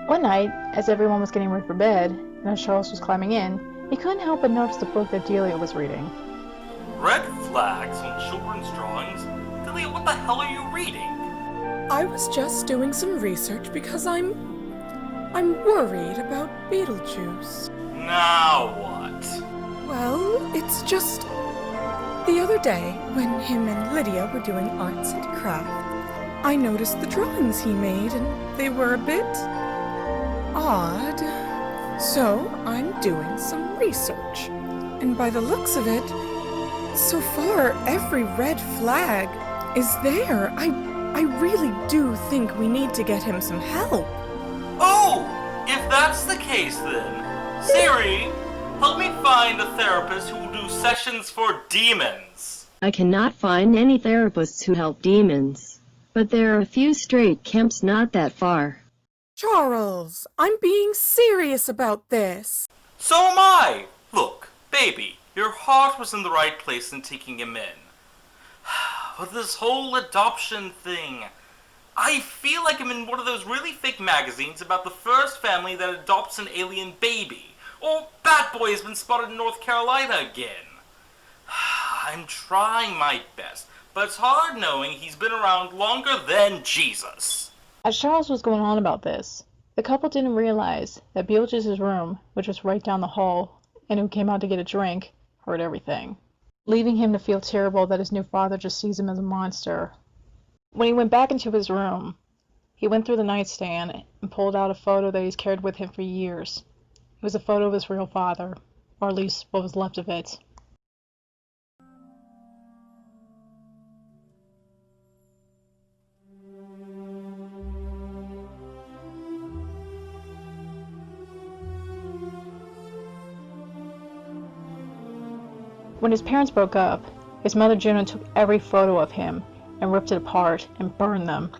One night, as everyone was getting ready for bed, and as Charles was climbing in, he couldn't help but notice the book that Delia was reading. Red flags on children's drawings? Delia, what the hell are you reading? I was just doing some research because I'm worried about Beetlejuice. Now what? Well, it's just the other day when him and Lydia were doing arts and crafts, I noticed the drawings he made and they were a bit odd. So I'm doing some research. And by the looks of it, so far every red flag is there. I really do think we need to get him some help. Oh! If that's the case then, Siri, help me find a therapist who will do sessions for demons. I cannot find any therapists who help demons, but there are a few straight camps not that far. Charles, I'm being serious about this. So am I! Look, baby, your heart was in the right place in taking him in. But this whole adoption thing, I feel like I'm in one of those really fake magazines about the first family that adopts an alien baby. Or Bat Boy has been spotted in North Carolina again. I'm trying my best, but it's hard knowing he's been around longer than Jesus. As Charles was going on about this, the couple didn't realize that Beetlejuice's room, which was right down the hall, and who came out to get a drink, heard everything, leaving him to feel terrible that his new father just sees him as a monster. When he went back into his room, he went through the nightstand and pulled out a photo that he's carried with him for years. It was a photo of his real father, or at least what was left of it. When his parents broke up, his mother Juno took every photo of him and ripped it apart and burned them.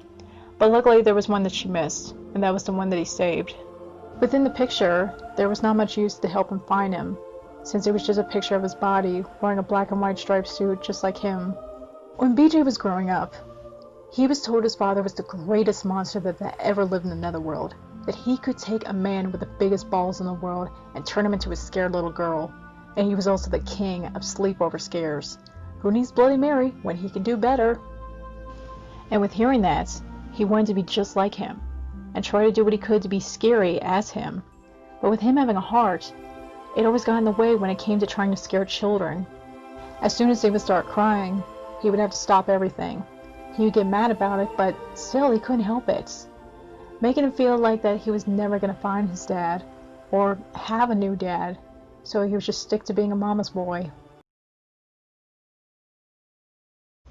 But luckily there was one that she missed, and that was the one that he saved. Within the picture, there was not much use to help him find him, since it was just a picture of his body wearing a black and white striped suit just like him. When BJ was growing up, he was told his father was the greatest monster that ever lived in the netherworld, that he could take a man with the biggest balls in the world and turn him into a scared little girl, and he was also the king of sleepover scares. Who needs Bloody Mary when he can do better? And with hearing that, he wanted to be just like him, and try to do what he could to be scary as him. But with him having a heart, it always got in the way when it came to trying to scare children. As soon as they would start crying, he would have to stop everything. He would get mad about it, but still he couldn't help it, making him feel like that he was never going to find his dad, or have a new dad, so he would just stick to being a mama's boy.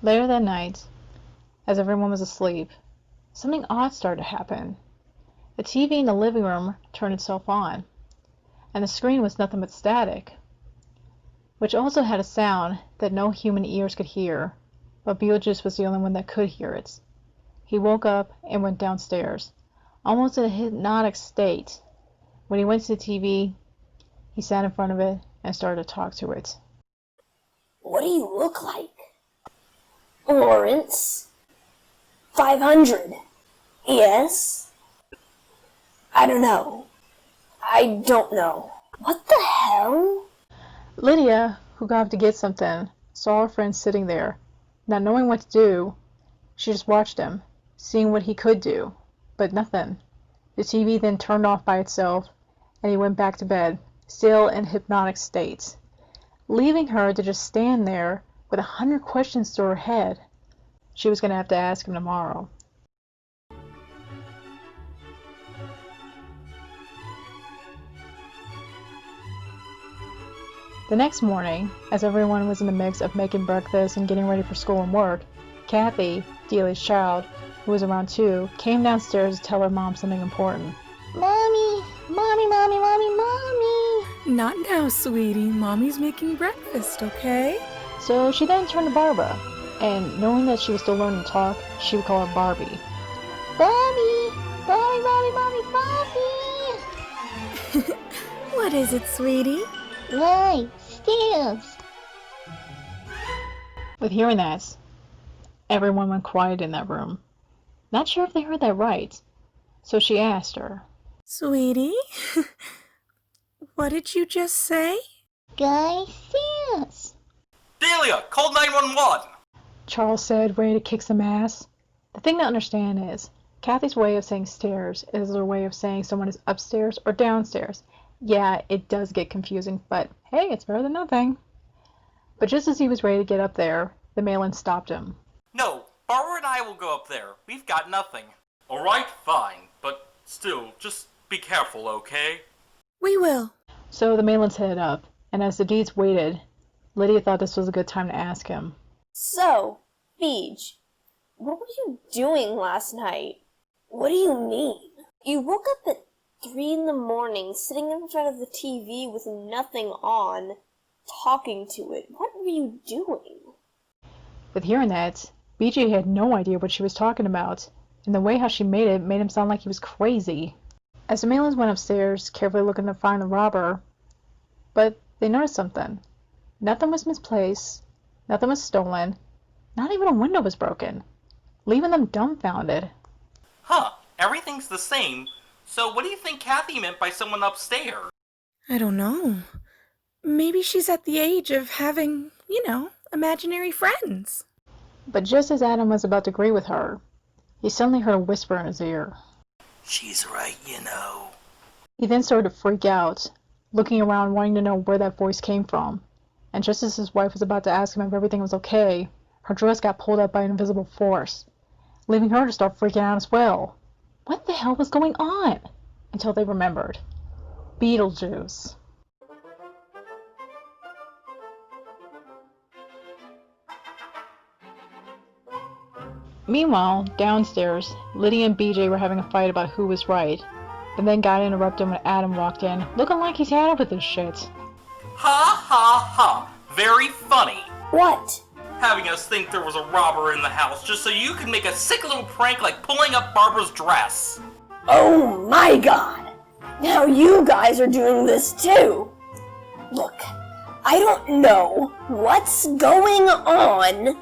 Later that night, as everyone was asleep, something odd started to happen. The TV in the living room turned itself on, and the screen was nothing but static, which also had a sound that no human ears could hear, but Beetlejuice was the only one that could hear it. He woke up and went downstairs, almost in a hypnotic state. When he went to the TV, he sat in front of it and started to talk to it. What do you look like? Lawrence? 500. Yes? I don't know. I don't know. What the hell? Lydia, who got up to get something, saw her friend sitting there. Not knowing what to do, she just watched him, seeing what he could do, but nothing. The TV then turned off by itself, and he went back to bed, still in hypnotic state, leaving her to just stand there with 100 questions to her head. She was going to have to ask him tomorrow. The next morning, as everyone was in the mix of making breakfast and getting ready for school and work, Cathy, Delia's child, who was around 2, came downstairs to tell her mom something important. Mommy! Mommy, mommy, mommy, mommy! Not now, sweetie. Mommy's making breakfast, okay? So she then turned to Barbra, and knowing that she was still learning to talk, she would call her Barbie. Bobby! Bobby, Bobby, Bobby, Bobby! What is it, sweetie? Light, stairs! With hearing that, everyone went quiet in that room. Not sure if they heard that right, so she asked her, Sweetie, what did you just say? Guys, stairs. Delia, call 911! Charles said, ready to kick some ass. The thing to understand is, Cathy's way of saying stairs is her way of saying someone is upstairs or downstairs. Yeah, it does get confusing, but hey, it's better than nothing. But just as he was ready to get up there, the mail-in stopped him. No, Barbara and I will go up there. We've got nothing. Alright, fine, but still, just be careful, okay? We will. So the mail-ins headed up, and as the Deeds waited, Lydia thought this was a good time to ask him. So, Beej, what were you doing last night? What do you mean? You woke up at 3 in the morning, sitting in front of the TV with nothing on, talking to it. What were you doing? With hearing that, BJ had no idea what she was talking about, and the way how she made it made him sound like he was crazy. As the mail-ins went upstairs, carefully looking to find the robber, but they noticed something. Nothing was misplaced, nothing was stolen, not even a window was broken, leaving them dumbfounded. Huh, everything's the same. So what do you think Cathy meant by someone upstairs? I don't know. Maybe she's at the age of having, imaginary friends. But just as Adam was about to agree with her, he suddenly heard a whisper in his ear. She's right, you know. He then started to freak out, looking around wanting to know where that voice came from. And just as his wife was about to ask him if everything was okay, her dress got pulled up by an invisible force, leaving her to start freaking out as well. What the hell was going on? Until they remembered. Beetlejuice. Meanwhile, downstairs, Lydia and BJ were having a fight about who was right, and then got interrupted when Adam walked in, looking like he's had it with this shit. Ha ha ha! Very funny. What? Having us think there was a robber in the house just so you could make a sick little prank like pulling up Barbara's dress. Oh my god! Now you guys are doing this too! Look, I don't know what's going on,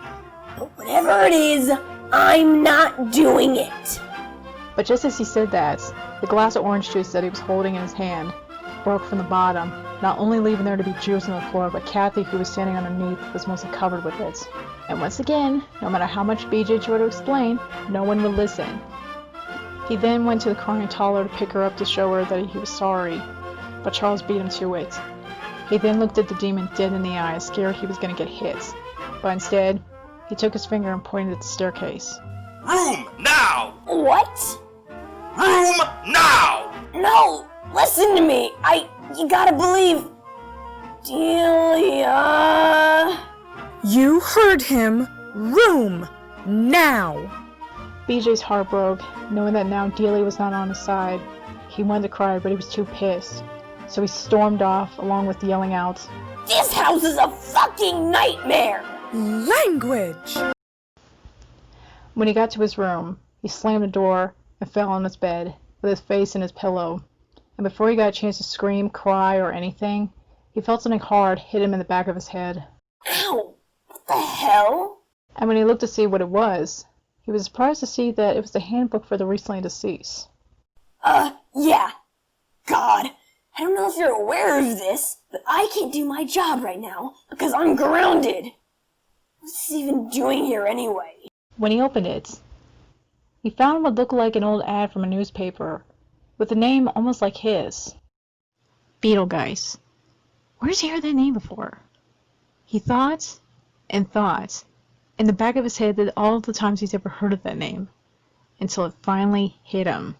but whatever it is, I'm not doing it! But just as he said that, the glass of orange juice that he was holding in his hand broke from the bottom, not only leaving there to be juice on the floor, but Cathy, who was standing underneath, was mostly covered with it. And once again, no matter how much BJ tried to explain, no one would listen. He then went to the crying toddler to pick her up to show her that he was sorry, but Charles beat him to it. He then looked at the demon dead in the eye, scared he was going to get hit, but instead, he took his finger and pointed at the staircase. Room now! What? Room now! No! Listen to me! You gotta believe... Delia... You heard him. Room. Now. BJ's heart broke, knowing that now Delia was not on his side. He wanted to cry, but he was too pissed. So he stormed off, along with yelling out, This house is a fucking nightmare! Language. When he got to his room, he slammed the door and fell on his bed, with his face in his pillow. And before he got a chance to scream, cry, or anything, he felt something hard hit him in the back of his head. Ow! What the hell? And when he looked to see what it was, he was surprised to see that it was the handbook for the recently deceased. Yeah. God, I don't know if you're aware of this, but I can't do my job right now because I'm grounded. What's this even doing here anyway? When he opened it, he found what looked like an old ad from a newspaper, with a name almost like his. Betelgeuse. Where's he heard that name before? He thought and thought, in the back of his head, that all the times he's ever heard of that name, until it finally hit him.